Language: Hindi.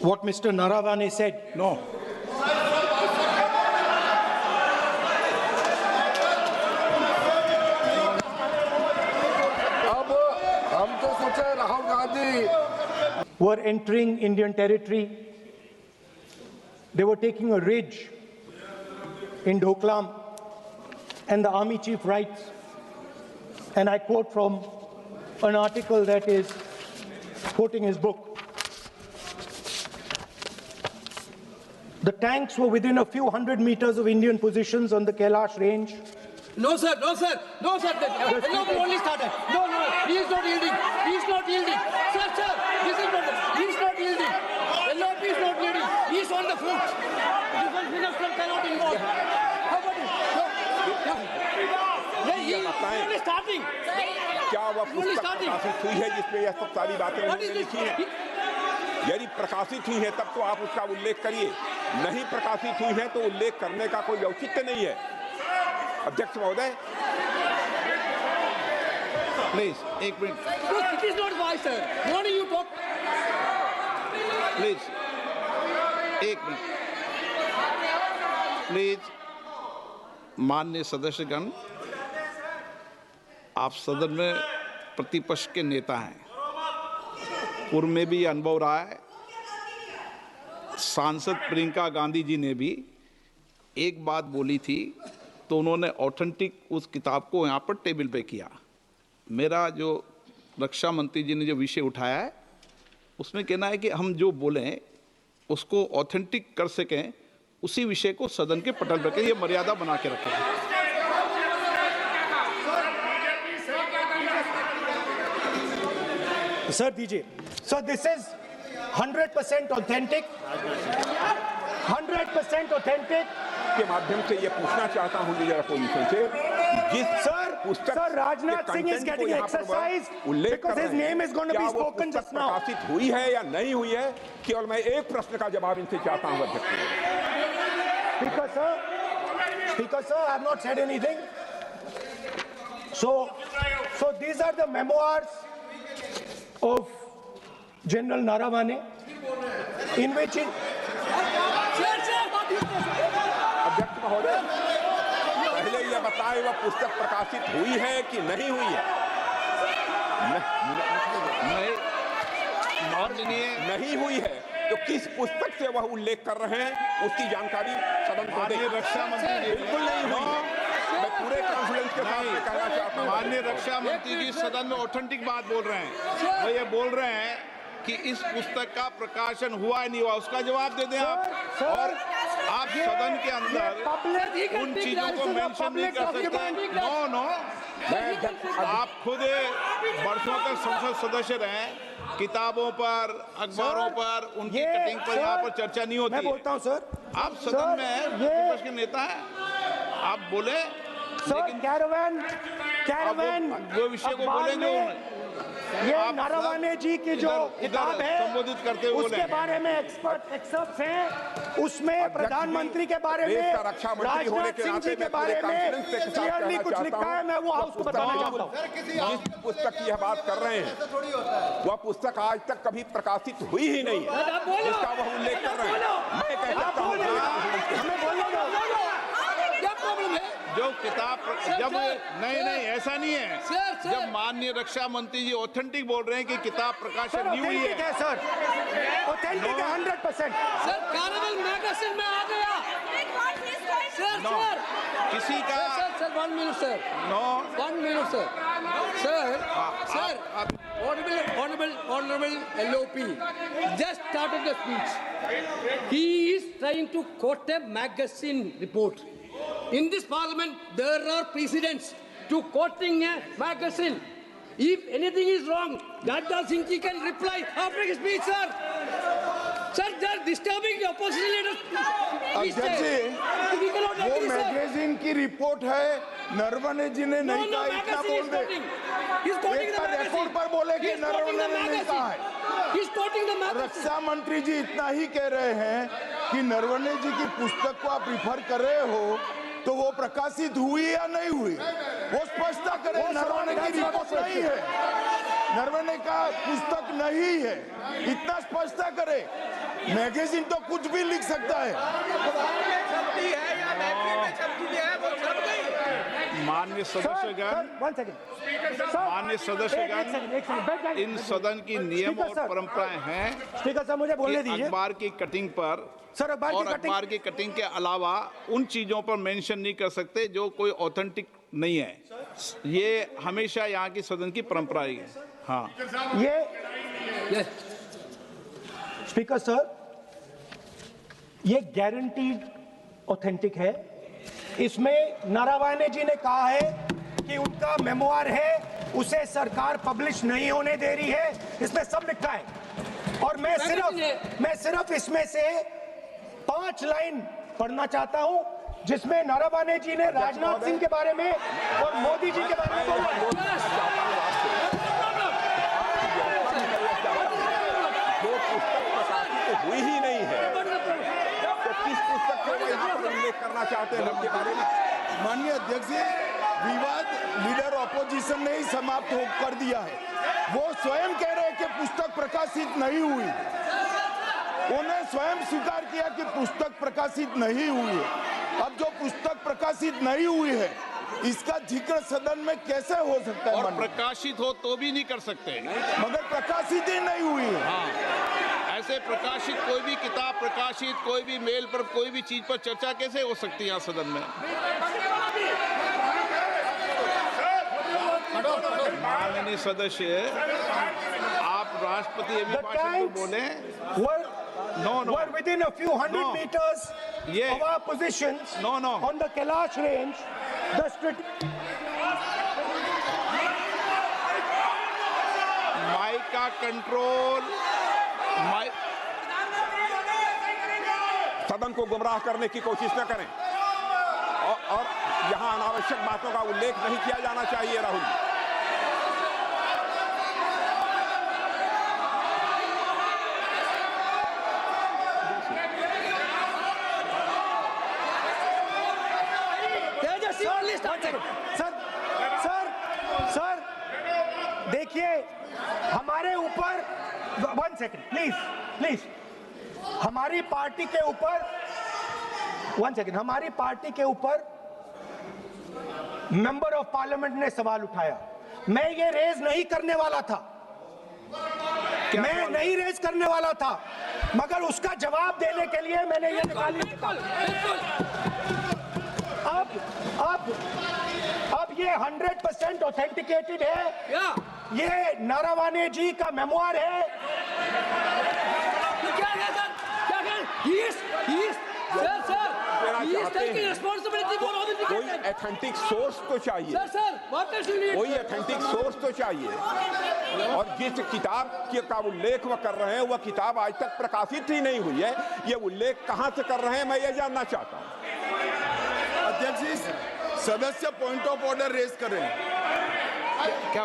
what Mr. Naravane said. No. अब हम तो सोचे Rahul Gandhi Were entering Indian territory. They were taking a ridge in Doklam, and the army chief writes, and I quote from an article that is quoting his book. The tanks were within a few hundred meters of Indian positions on the Kailash range. No, sir, no, sir, no, sir. No, only started. No, he is not yielding. He is not yielding. Sir, this is not. He is not yielding. LOP is not yielding. He is on the foot. Defense minister cannot involve. How about it? He is only starting. क्या वह पुस्तक प्रकाशित हुई है जिसमें यह सब सारी बातें उन्होंने लिखी हैं? यदि प्रकाशित हुई है तब तो आप उसका उल्लेख करिए, नहीं प्रकाशित हुई है तो उल्लेख करने का कोई औचित्य नहीं है। अध्यक्ष महोदय, प्लीज एक minute. It is not wise, sir. Morning you talk. Please एक मिनट। प्लीज माननीय सदस्यगण, आप सदन में प्रतिपक्ष के नेता हैं, पूर्व में भी अनुभव रहा है। सांसद प्रियंका गांधी जी ने भी एक बात बोली थी तो उन्होंने ऑथेंटिक उस किताब को यहाँ पर टेबल पे किया। मेरा जो रक्षा मंत्री जी ने जो विषय उठाया है उसमें कहना है कि हम जो बोलें उसको ऑथेंटिक कर सकें, उसी विषय को सदन के पटल पर ये मर्यादा बना के रखें। Sir, DJ. So this is 100% authentic. 100% authentic. के माध्यम से ये पूछना चाहता हूं लीडर अपोजिशन से, जिस पुस्तक Sir, Rajnath Singh is getting exercised because his name is going to be spoken just now. प्रकाशित हुई है या नहीं हुई है, केवल मैं एक प्रश्न का जवाब इनसे चाहता हूं अध्यक्ष। Speaker sir, I have not said anything. So these are the memoirs of General Naravane, in which अध्यक्ष महोदय, पहले यह बताएं वह पुस्तक प्रकाशित हुई है कि नहीं हुई है? नहीं हुई है तो किस पुस्तक से वह उल्लेख कर रहे हैं उसकी जानकारी सदन को दें। रक्षा मंत्री जी बिल्कुल नहीं हुई है। मैं पूरे कॉन्फिडेंस के साथ कहना चाहता हूं। माननीय रक्षा मंत्री जी सदन में ऑथेंटिक बात बोल रहे हैं। वो ये बोल रहे हैं कि इस पुस्तक का प्रकाशन हुआ है नहीं हुआ, उसका जवाब दे दें आप। और आप सदन के अंदर उन चीजों को मेंशन नहीं कर सकते। नो, आप खुद वर्षों तक संसद सदस्य रहे, किताबों पर, अखबारों पर, उनकी कटिंग पर यहाँ पर चर्चा नहीं होती। मैं बोलता हूँ सर, आप सदन में विपक्ष के नेता हैं, आप बोले, लेकिन कैरावैन वो विषय को बोलेंगे। ये नारावाने जी की जो किताब है संबोधित करते हुए उसके बारे में एक्सपर्ट्स हैं, उसमें प्रधानमंत्री के बारे में, राजनाथ सिंह जी के बारे में क्लियरली कुछ लिखा है। मैं वो हाउस को बताना चाहता हूँ। जिस पुस्तक की यह बात कर रहे हैं वह पुस्तक आज तक कभी प्रकाशित हुई ही नहीं है जिसका वह उल्लेख कर रहे हैं। मैं कहता हूँ जो किताब जब नहीं ऐसा नहीं है। जब माननीय रक्षा मंत्री जी ऑथेंटिक बोल रहे हैं कि किताब प्रकाशन नहीं हुई है सर, ऑथेंटिक है 100%। सर कैरावैन मैगजीन में आ गया। सर किसी का sir 1 minute sir. 1 minute sir. Sir honorable LOP just started the speech. He is trying to quote a magazine report. In this parliament, there are precedents to quoting a magazine. If anything is wrong, Rajnath Singh ji can reply after his speech, sir. Sir, they are disturbing the opposition leaders. अध्यक्ष जी, वो मैगजीन की रिपोर्ट है, नरवणे जी ने नहीं कहा, इतना बोल दे। रिकॉर्ड पर बोले कि नरवणे ने नहीं कहा है। रक्षा मंत्री जी इतना ही कह रहे हैं कि नरवणे जी की पुस्तक को आप रिफर कर रहे हो तो वो प्रकाशित हुई या नहीं हुई, वो स्पष्टता करे। नरवणे की रिपोर्ट नहीं है, नरवणे का पुस्तक नहीं है, इतना स्पष्टता करे। मैगजीन तो कुछ भी लिख सकता है। माननीय सदस्यगण, माननीय सदस्यगण, इन सदन की नियम और परंपराएं हैं। स्पीकर साहब मुझे बोलने कि दीजिए। अखबार की कटिंग पर सर, अखबार की कटिंग के अलावा उन चीजों पर मेंशन नहीं कर सकते जो कोई ऑथेंटिक नहीं है। ये हमेशा यहाँ की सदन की परंपरा ही है। हाँ, ये स्पीकर सर, ये गारंटीड ऑथेंटिक है। इसमें नारावाने जी ने कहा है कि उनका मेमोआर है, उसे सरकार पब्लिश नहीं होने दे रही है। इसमें सब लिखा है और मैं सिर्फ इसमें से 5 लाइन पढ़ना चाहता हूं, जिसमें नारावाने जी ने राजनाथ सिंह के बारे में और मोदी जी के बारे में बोला है। जो पुस्तक प्रकाशित हुई ही नहीं है, तो किस पुस्तक को यहाँ पर उल्लेख करना चाहते हैं के बारे में? माननीय अध्यक्ष जी, विवाद लीडर ऑपोजिशन ने ही समाप्त कर दिया है। वो स्वयं कह रहे हैं कि पुस्तक प्रकाशित नहीं हुई। उन्हें स्वयं स्वीकार किया कि पुस्तक प्रकाशित नहीं हुई है। अब जो पुस्तक प्रकाशित नहीं हुई है, इसका जिक्र सदन में कैसे हो सकता है? और प्रकाशित हो तो भी नहीं कर सकते, मगर प्रकाशित ही नहीं हुई है। हाँ, ऐसे प्रकाशित कोई भी किताब प्रकाशित, कोई भी मेल पर, कोई भी चीज पर चर्चा कैसे हो सकती है यहाँ सदन में? माननीय सदस्य, आप राष्ट्रपति अभी भाषण में बोले। Were within a few hundred meters of our positions on the Kailash range. Mic का कंट्रोल, सदन को गुमराह करने की कोशिश न करें और यहाँ अनावश्यक बातों का उल्लेख नहीं किया जाना चाहिए। राहुल जी, सर देखिए, हमारे ऊपर 1 सेकंड प्लीज, हमारी पार्टी के ऊपर 1 सेकंड, हमारी पार्टी के ऊपर मेंबर ऑफ पार्लियामेंट ने सवाल उठाया। मैं ये रेज नहीं करने वाला था, मैं नहीं रेज करने वाला था, मगर उसका जवाब देने के लिए मैंने ये निकाली। अब ये 100% ऑथेंटिकेटेड है। ये नारावाने जी का मेमोआर है। कोई ऑथेंटिक सोर्स तो चाहिए, कोई ऑथेंटिक सोर्स तो चाहिए। और जिस किताब का उल्लेख वह कर रहे हैं, वह किताब आज तक प्रकाशित ही नहीं हुई है। ये उल्लेख कहां से कर रहे हैं, मैं ये जानना चाहता हूं। अध्यक्ष जी, सदस्य पॉइंट ऑफ ऑर्डर रेज करें। क्या